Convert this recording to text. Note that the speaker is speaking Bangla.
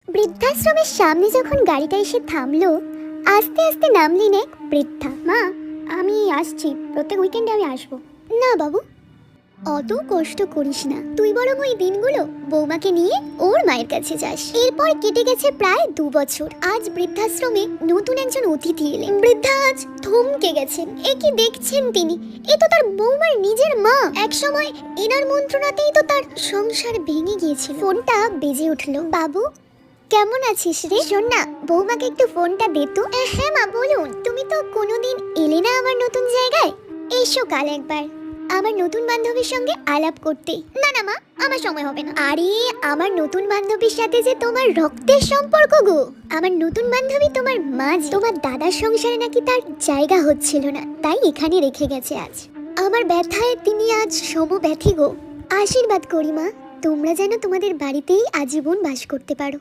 বৃদ্ধাশ্রমের সামনে যখন গাড়িটা এসে থামলো, আস্তে আস্তে নামলেন এক বৃদ্ধা। মা, আমি আসছি, প্রত্যেক উইকেন্ডে আমি আসবো। না বাবু, অত কষ্ট করিস না, তুই বরং ওই দিনগুলো বৌমাকে নিয়ে ওর মায়ের কাছে যাস। এরপর কেটে গেছে প্রায় 2 বছর। আজ বৃদ্ধাশ্রমে নতুন একজন অতিথি এলেন। বৃদ্ধা আজ থমকে গেছেন। এ কি দেখছেন তিনি? এ তো তার বৌমার নিজের মা। একসময় এনার মন্ত্রণাতেই তো তার সংসার ভেঙে গিয়েছিল। ফোনটা বেজে উঠলো। বাবু, কেমন আছিস রে? শোন না, বৌমাকে একটু ফোনটা দে তো। হ্যাঁ মা, বলুন। তুমি তো কোনোদিন এলে না আমার নতুন জায়গায়। এসো কাল একবার আমার নতুন বান্ধবীর সঙ্গে আলাপ করতে। না না মা, আমার সময় হবে না। আরে, আমার নতুন বান্ধবীর সাথে যে তোমার রক্তের সম্পর্ক গো। আমার নতুন বান্ধবী তোমার মা। তোমার দাদার সংসারে নাকি তার জায়গা হচ্ছিল না, তাই এখানে রেখে গেছে আজ। আমার ব্যথায় তিনি আজ সমব্যথী গো। আশীর্বাদ করি মা, তোমরা যেন তোমাদের বাড়িতেই আজীবন বাস করতে পারো।